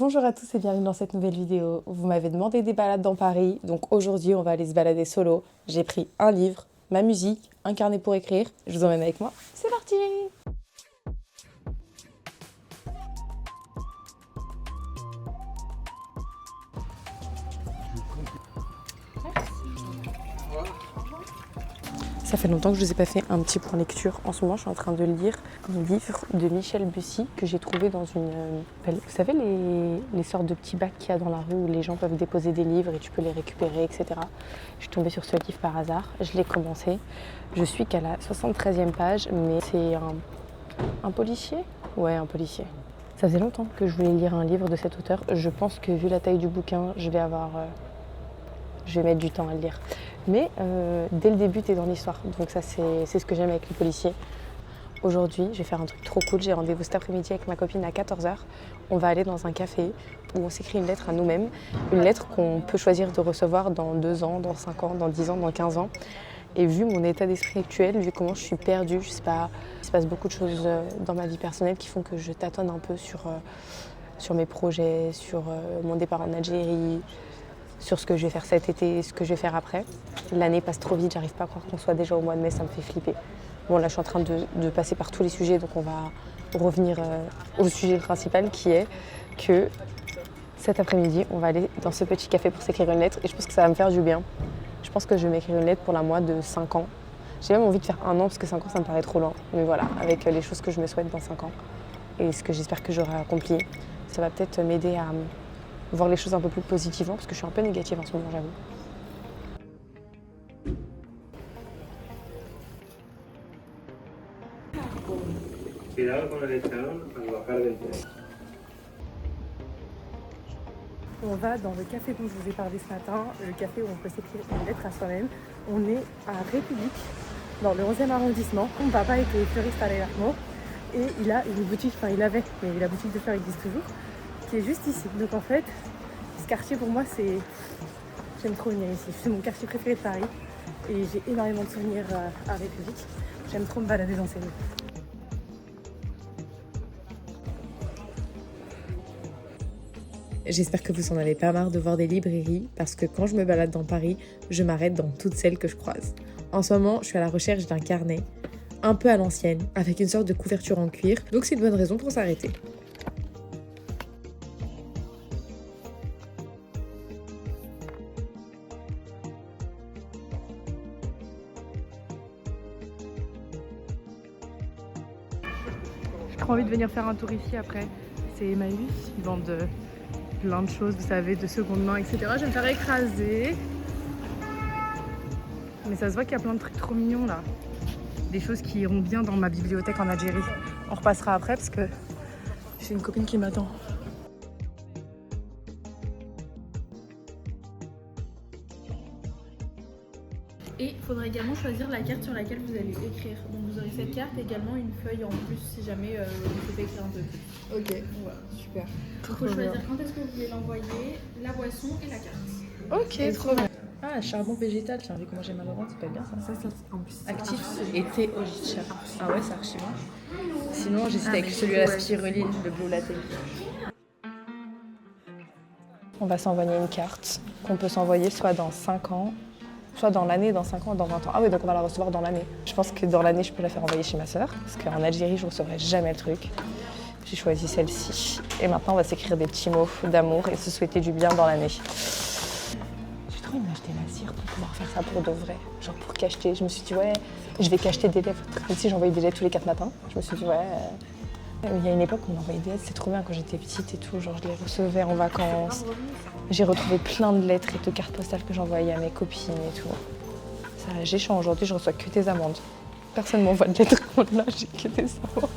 Bonjour à tous et bienvenue dans cette nouvelle vidéo. Vous m'avez demandé des balades dans Paris, donc aujourd'hui on va aller se balader solo. J'ai pris un livre, ma musique, un carnet pour écrire. Je vous emmène avec moi. C'est parti! Ça fait longtemps que je ne vous ai pas fait un petit point lecture. En ce moment, je suis en train de lire un livre de Michel Bussy que j'ai trouvé dans une... Vous savez, les sortes de petits bacs qu'il y a dans la rue où les gens peuvent déposer des livres et tu peux les récupérer, etc. Je suis tombée sur ce livre par hasard. Je l'ai commencé. Je suis qu'à la 73e page, mais c'est un policier? Ouais, un policier. Ça faisait longtemps que je voulais lire un livre de cet auteur. Je pense que vu la taille du bouquin, je vais mettre du temps à le lire. Mais dès le début, t'es dans l'histoire. Donc ça, c'est ce que j'aime avec les policiers. Aujourd'hui, je vais faire un truc trop cool. J'ai rendez-vous cet après-midi avec ma copine à 14h. On va aller dans un café où on s'écrit une lettre à nous-mêmes. Une lettre qu'on peut choisir de recevoir dans 2 ans, dans 5 ans, dans 10 ans, dans 15 ans. Et vu mon état d'esprit actuel, vu comment je suis perdue, je sais pas, il se passe beaucoup de choses dans ma vie personnelle qui font que je tâtonne un peu sur mes projets, sur mon départ en Algérie, sur ce que je vais faire cet été, ce que je vais faire après. L'année passe trop vite, j'arrive pas à croire qu'on soit déjà au mois de mai, ça me fait flipper. Bon là je suis en train de passer par tous les sujets, donc on va revenir au sujet principal qui est que cet après-midi, on va aller dans ce petit café pour s'écrire une lettre et je pense que ça va me faire du bien. Je pense que je vais m'écrire une lettre pour la moi de 5 ans. J'ai même envie de faire 1 an parce que 5 ans ça me paraît trop loin. Mais voilà, avec les choses que je me souhaite dans 5 ans et ce que j'espère que j'aurai accompli, ça va peut-être m'aider à voir les choses un peu plus positivement parce que je suis un peu négative en ce moment, j'avoue. Cuidado con el escalón al bajar del tren. On va dans le café dont je vous ai parlé ce matin, le café où on peut s'écrire une lettre à soi-même. On est à République, dans le 11e arrondissement. Mon papa était fleuriste à l'Ermo et il a une boutique, enfin il avait, mais la boutique de fleurs existe toujours, qui est juste ici. Donc en fait, ce quartier pour moi c'est... J'aime trop venir ici, c'est mon quartier préféré de Paris et j'ai énormément de souvenirs à République. J'aime trop me balader dans ces rues. J'espère que vous en avez pas marre de voir des librairies parce que quand je me balade dans Paris, je m'arrête dans toutes celles que je croise. En ce moment, je suis à la recherche d'un carnet, un peu à l'ancienne, avec une sorte de couverture en cuir, donc c'est une bonne raison pour s'arrêter. J'ai trop envie de venir faire un tour ici après. C'est Emmaüs, ils vendent plein de choses, vous savez, de seconde main, etc. Je vais me faire écraser. Mais ça se voit qu'il y a plein de trucs trop mignons là. Des choses qui iront bien dans ma bibliothèque en Algérie. On repassera après parce que j'ai une copine qui m'attend. Et il faudra également choisir la carte sur laquelle vous allez écrire. Donc vous aurez cette carte, également une feuille en plus si jamais vous souhaitez écrire un peu plus. Ok, Voilà. super. Il faut choisir quand est-ce que vous voulez l'envoyer, la boisson et la carte. Ok, trop bien. Ah, charbon végétal, tiens, vu comment j'ai mal au ventre, c'est pas bien ça. Ça en plus. Actif et thé au litchi. Ah ouais, c'est archi bon. Sinon, j'hésite avec celui à la spiruline, le blue latte. On va s'envoyer une carte qu'on peut s'envoyer soit dans 5 ans, soit dans l'année, dans 5 ans, dans 20 ans. Ah oui, donc on va la recevoir dans l'année. Je pense que dans l'année, je peux la faire envoyer chez ma sœur, parce qu'en Algérie, je ne recevrai jamais le truc. J'ai choisi celle-ci. Et maintenant, on va s'écrire des petits mots d'amour et se souhaiter du bien dans l'année. J'ai trop envie d'acheter la cire pour pouvoir faire ça pour de vrai. Genre pour cacheter. Je me suis dit, ouais, je vais cacheter des lettres. Comme si j'envoyais des lettres tous les 4 matins. Je me suis dit, ouais. Il y a une époque où on envoyait des lettres, c'est trop bien quand j'étais petite et tout. Genre, je les recevais en vacances. J'ai retrouvé plein de lettres et de cartes postales que j'envoyais à mes copines et tout. Ça, j'ai changé. Aujourd'hui, je reçois que des amendes. Personne ne m'envoie de lettres comme là, j'ai que des amendes.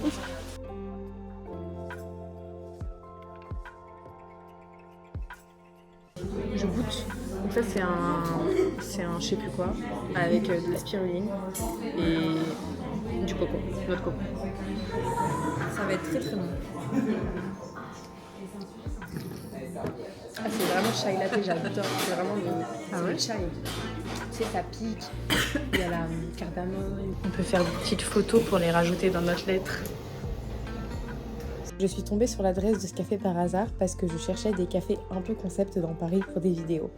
Je goûte. Donc ça c'est un je sais plus quoi avec de la spiruline et du coco, noix de coco. Ça va être très très bon. Ah, c'est vraiment chai latte, j'adore. C'est vraiment le chai. Tu sais, ça pique. Il y a la cardamome. On peut faire des petites photos pour les rajouter dans notre lettre. Je suis tombée sur l'adresse de ce café par hasard parce que je cherchais des cafés un peu concept dans Paris pour des vidéos.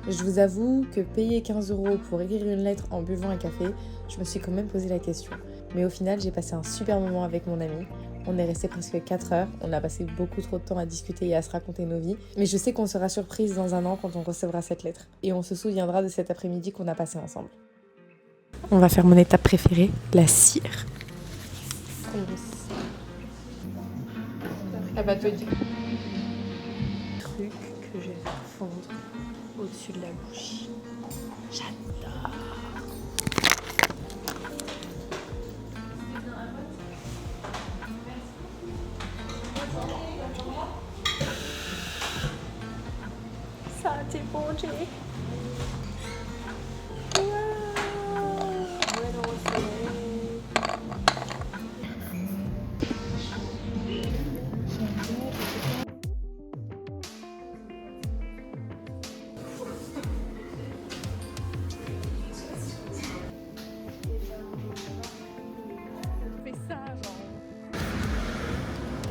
Je vous avoue que payer 15 € pour écrire une lettre en buvant un café, je me suis quand même posé la question. Mais au final, j'ai passé un super moment avec mon ami. On est resté presque 4 heures, on a passé beaucoup trop de temps à discuter et à se raconter nos vies. Mais je sais qu'on sera surprise dans un an quand on recevra cette lettre. Et on se souviendra de cet après-midi qu'on a passé ensemble. On va faire mon étape préférée, la cire. Elle va te dire. Truc que je vais faire fondre au-dessus de la bougie. J'adore. Ça a été bon, Jay.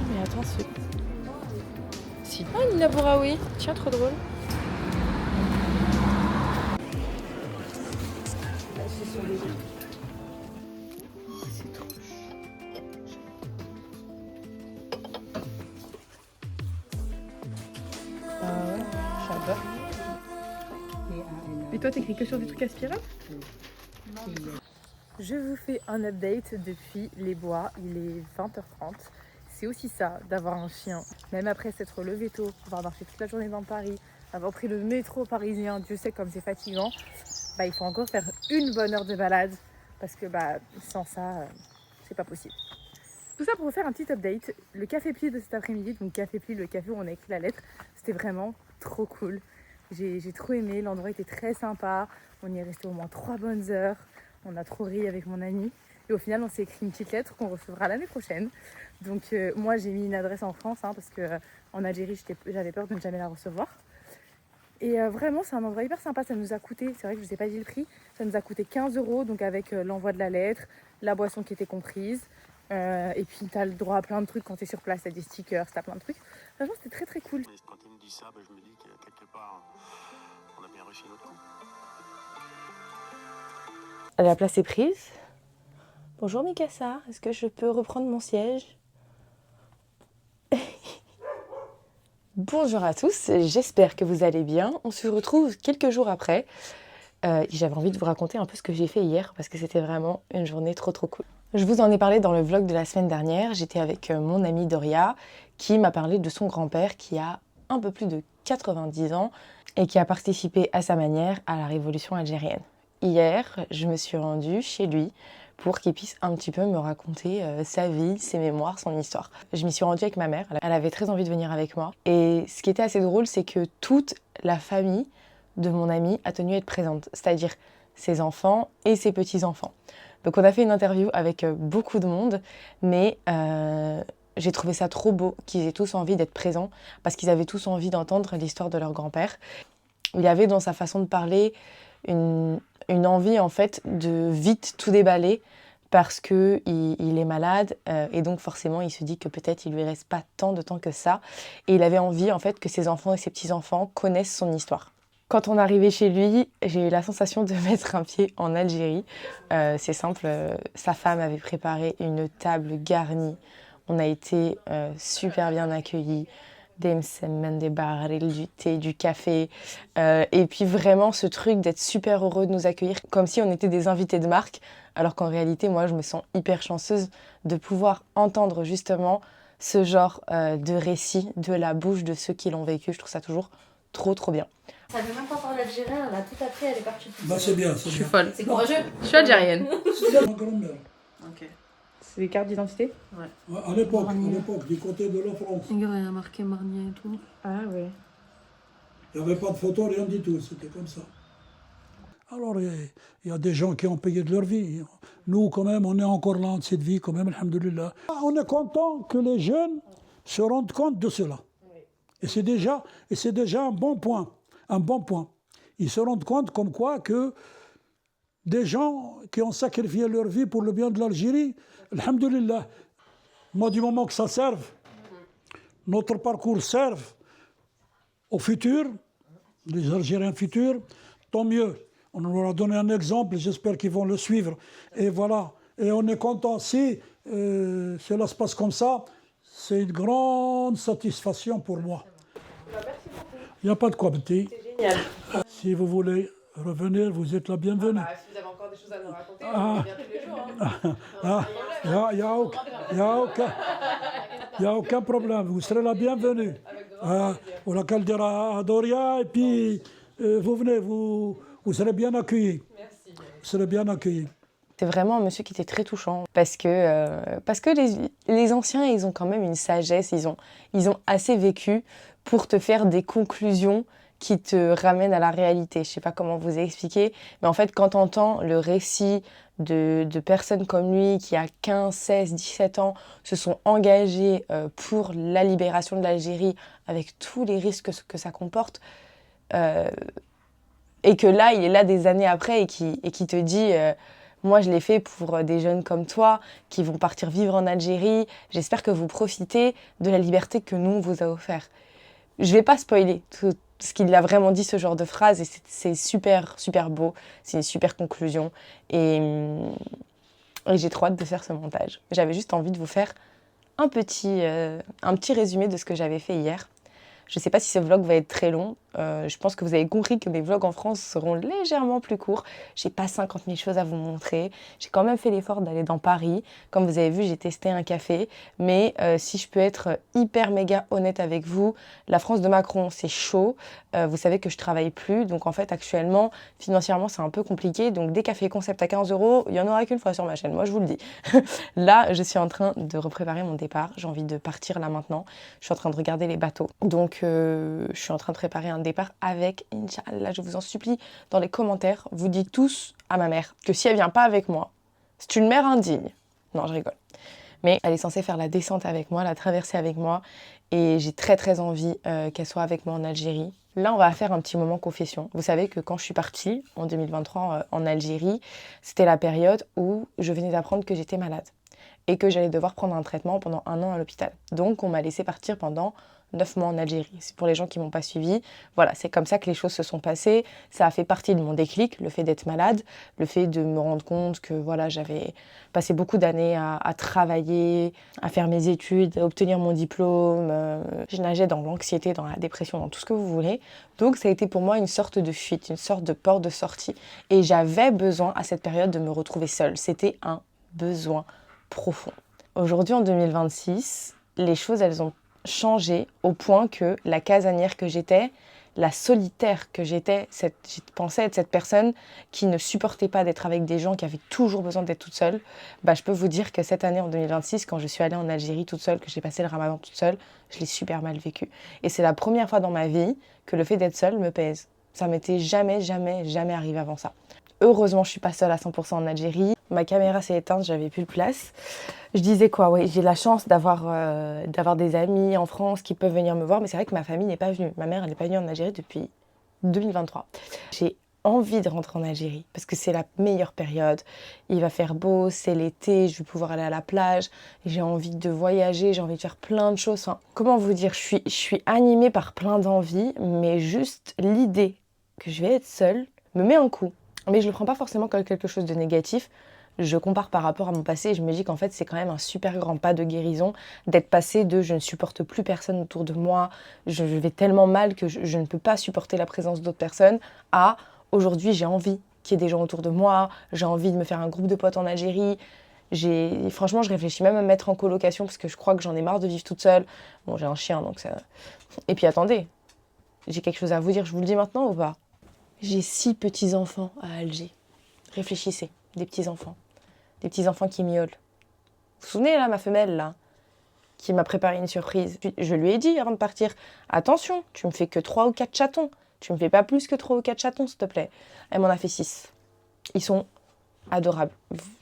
Mais attends, c'est... Si. Ah, Nina Bouraoui. Tiens, trop drôle. C'est trop Ah ouais, j'adore. Et toi, t'écris que sur des trucs aspirables? Je vous fais un update depuis les bois, il est 20h30. C'est aussi ça, d'avoir un chien. Même après s'être levé tôt, avoir marché toute la journée dans Paris, avoir pris le métro parisien, Dieu sait comme c'est fatigant, bah, il faut encore faire une bonne heure de balade parce que bah, sans ça, c'est pas possible. Tout ça pour vous faire un petit update. Le café pli de cet après-midi, donc café pli, le café où on a écrit la lettre, c'était vraiment trop cool. J'ai trop aimé, l'endroit était très sympa, on y est resté au moins 3 bonnes heures, on a trop ri avec mon ami. Et au final, on s'est écrit une petite lettre qu'on recevra l'année prochaine. Donc moi, j'ai mis une adresse en France parce que en Algérie, j'avais peur de ne jamais la recevoir. Et vraiment, c'est un endroit hyper sympa. Ça nous a coûté, c'est vrai que je ne vous ai pas dit le prix, ça nous a coûté 15 €, donc avec l'envoi de la lettre, la boisson qui était comprise. Et puis, tu as le droit à plein de trucs quand tu es sur place. Tu as des stickers, tu as plein de trucs. Franchement, c'était très très cool. Quand il me dit ça, je me dis que quelque part, on a bien réussi notre coup. La place est prise. Bonjour Mikasa, est-ce que je peux reprendre mon siège? Bonjour à tous, j'espère que vous allez bien. On se retrouve quelques jours après. J'avais envie de vous raconter un peu ce que j'ai fait hier parce que c'était vraiment une journée trop cool. Je vous en ai parlé dans le vlog de la semaine dernière. J'étais avec mon amie Doria qui m'a parlé de son grand-père qui a un peu plus de 90 ans et qui a participé à sa manière à la révolution algérienne. Hier, je me suis rendue chez lui pour qu'il puisse un petit peu me raconter sa vie, ses mémoires, son histoire. Je m'y suis rendue avec ma mère, elle avait très envie de venir avec moi. Et ce qui était assez drôle, c'est que toute la famille de mon ami a tenu à être présente, c'est-à-dire ses enfants et ses petits-enfants. Donc on a fait une interview avec beaucoup de monde, mais j'ai trouvé ça trop beau qu'ils aient tous envie d'être présents, parce qu'ils avaient tous envie d'entendre l'histoire de leur grand-père. Il y avait dans sa façon de parler une envie en fait de vite tout déballer parce qu'il est malade et donc forcément il se dit que peut-être il lui reste pas tant de temps que ça et il avait envie en fait que ses enfants et ses petits-enfants connaissent son histoire. Quand on est arrivé chez lui, j'ai eu la sensation de mettre un pied en Algérie. C'est simple, sa femme avait préparé une table garnie. On a été super bien accueillis. Des msemen, des barils, du thé, du café. Et puis vraiment ce truc d'être super heureux de nous accueillir comme si on était des invités de marque. Alors qu'en réalité, moi, je me sens hyper chanceuse de pouvoir entendre justement ce genre de récit de la bouche de ceux qui l'ont vécu. Je trouve ça toujours trop bien. Ça ne veut même pas parler algérien, elle a tout appris, elle est partie. Bah c'est bien, c'est bien. Je suis folle. C'est courageux. Je suis algérienne. C'est ma grand-mère. Ok. C'est des cartes d'identité? Ouais, à l'époque, du côté de la France. Il y a marqué Marnier et tout. Ah ouais. Il n'y avait pas de photo, rien du tout, c'était comme ça. Alors, il y a des gens qui ont payé de leur vie. Nous, quand même, on est encore là de cette vie, quand même, alhamdoulilah. On est content que les jeunes se rendent compte de cela. Et c'est déjà un bon point. Un bon point. Ils se rendent compte comme quoi que des gens qui ont sacrifié leur vie pour le bien de l'Algérie, alhamdoulilah, moi, du moment que ça serve, notre parcours serve au futur, les Algériens futurs, tant mieux. On leur a donné un exemple, j'espère qu'ils vont le suivre. Et voilà, et on est content. Si cela se passe comme ça, c'est une grande satisfaction pour moi. Il n'y a pas de quoi, petit. C'est génial. Si vous voulez revenir, vous êtes la bienvenue. Si vous avez encore des choses à nous raconter, on revient tous les jours. Il n'y a aucun problème, vous serez la bienvenue. On a qu'à le dire à Doria, et puis vous venez, vous serez bien accueillis. Merci. Vous serez bien accueillis. C'est vraiment un monsieur qui était très touchant parce que les anciens, ils ont quand même une sagesse, ils ont assez vécu pour te faire des conclusions qui te ramènent à la réalité. Je ne sais pas comment vous expliquer, mais en fait, quand tu entends le récit de personnes comme lui qui, à 15, 16, 17 ans, se sont engagées pour la libération de l'Algérie avec tous les risques que ça comporte, et que là, il est là des années après et qui te dit moi, je l'ai fait pour des jeunes comme toi qui vont partir vivre en Algérie. J'espère que vous profitez de la liberté que nous, on vous a offert. Je ne vais pas spoiler tout ce qu'il a vraiment dit, ce genre de phrase, et c'est super, super beau. C'est une super conclusion. Et j'ai trop hâte de faire ce montage. J'avais juste envie de vous faire un petit résumé de ce que j'avais fait hier. Je ne sais pas si ce vlog va être très long. Je pense que vous avez compris que mes vlogs en France seront légèrement plus courts. J'ai pas 50 000 choses à vous montrer. J'ai quand même fait l'effort d'aller dans Paris. Comme vous avez vu, j'ai testé un café. Mais si je peux être hyper méga honnête avec vous, la France de Macron, c'est chaud. Vous savez que je travaille plus. Donc en fait, actuellement, financièrement, c'est un peu compliqué. Donc des cafés concept à 15 €, il n'y en aura qu'une fois sur ma chaîne. Moi, je vous le dis. Là, je suis en train de repréparer mon départ. J'ai envie de partir là maintenant. Je suis en train de regarder les bateaux. Donc, je suis en train de préparer un départ avec, Inch'Allah, je vous en supplie, dans les commentaires, vous dites tous à ma mère que si elle vient pas avec moi, c'est une mère indigne. Non, je rigole. Mais elle est censée faire la descente avec moi, la traversée avec moi, et j'ai très très envie qu'elle soit avec moi en Algérie. Là, on va faire un petit moment confession. Vous savez que quand je suis partie en 2023 en Algérie, c'était la période où je venais d'apprendre que j'étais malade et que j'allais devoir prendre un traitement pendant 1 an à l'hôpital. Donc, on m'a laissé partir pendant 9 mois en Algérie. C'est pour les gens qui ne m'ont pas suivi. Voilà, c'est comme ça que les choses se sont passées. Ça a fait partie de mon déclic, le fait d'être malade, le fait de me rendre compte que voilà, j'avais passé beaucoup d'années à travailler, à faire mes études, à obtenir mon diplôme. Je nageais dans l'anxiété, dans la dépression, dans tout ce que vous voulez. Donc ça a été pour moi une sorte de fuite, une sorte de porte de sortie. Et j'avais besoin à cette période de me retrouver seule. C'était un besoin profond. Aujourd'hui, en 2026, les choses, elles ont changé au point que la casanière que j'étais, la solitaire que j'étais, je pensais être cette personne qui ne supportait pas d'être avec des gens, qui avaient toujours besoin d'être toute seule. Je peux vous dire que cette année, en 2026, quand je suis allée en Algérie toute seule, que j'ai passé le ramadan toute seule, je l'ai super mal vécu. Et c'est la première fois dans ma vie que le fait d'être seule me pèse. Ça m'était jamais arrivé avant ça. Heureusement, je suis pas seule à 100% en Algérie. Ma caméra s'est éteinte, j'avais plus de place. Je disais quoi, oui, j'ai la chance d'avoir des amis en France qui peuvent venir me voir, mais c'est vrai que ma famille n'est pas venue. Ma mère, elle n'est pas venue en Algérie depuis 2023. J'ai envie de rentrer en Algérie parce que c'est la meilleure période. Il va faire beau, c'est l'été, je vais pouvoir aller à la plage. J'ai envie de voyager, j'ai envie de faire plein de choses. Enfin, comment vous dire, je suis animée par plein d'envies, mais juste l'idée que je vais être seule me met un coup. Mais je ne le prends pas forcément comme quelque chose de négatif. Je compare par rapport à mon passé et je me dis qu'en fait, c'est quand même un super grand pas de guérison d'être passé de « je ne supporte plus personne autour de moi, je vais tellement mal que je ne peux pas supporter la présence d'autres personnes » à « aujourd'hui, j'ai envie qu'il y ait des gens autour de moi, j'ai envie de me faire un groupe de potes en Algérie ». Franchement, je réfléchis même à me mettre en colocation parce que je crois que j'en ai marre de vivre toute seule. Bon, j'ai un chien, donc ça... Et puis attendez, j'ai quelque chose à vous dire, je vous le dis maintenant ou pas ? J'ai 6 petits-enfants à Alger. Réfléchissez, des petits-enfants. Des petits-enfants qui miaulent. Vous vous souvenez, là, ma femelle, là, qui m'a préparé une surprise. Je lui ai dit avant de partir, attention, tu me fais que 3 ou 4 chatons. Tu me fais pas plus que 3 ou 4 chatons, s'il te plaît. Elle m'en a fait 6. Ils sont adorables.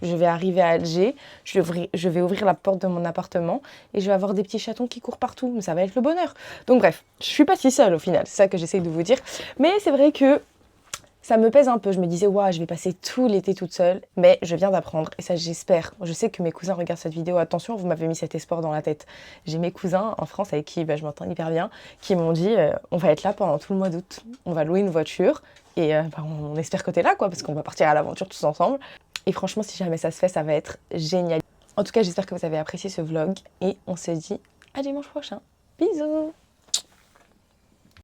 Je vais arriver à Alger, je vais ouvrir la porte de mon appartement et je vais avoir des petits chatons qui courent partout. Mais ça va être le bonheur. Donc bref, je suis pas si seule au final. C'est ça que j'essaye de vous dire. Mais c'est vrai que Ça me pèse un peu, je me disais, waouh, je vais passer tout l'été toute seule, mais je viens d'apprendre, et ça j'espère. Je sais que mes cousins regardent cette vidéo, attention, vous m'avez mis cet espoir dans la tête. J'ai mes cousins en France avec qui je m'entends hyper bien, qui m'ont dit, on va être là pendant tout le mois d'août, on va louer une voiture, et on espère que t'es là, quoi, parce qu'on va partir à l'aventure tous ensemble. Et franchement, si jamais ça se fait, ça va être génial. En tout cas, j'espère que vous avez apprécié ce vlog, et on se dit à dimanche prochain. Bisous!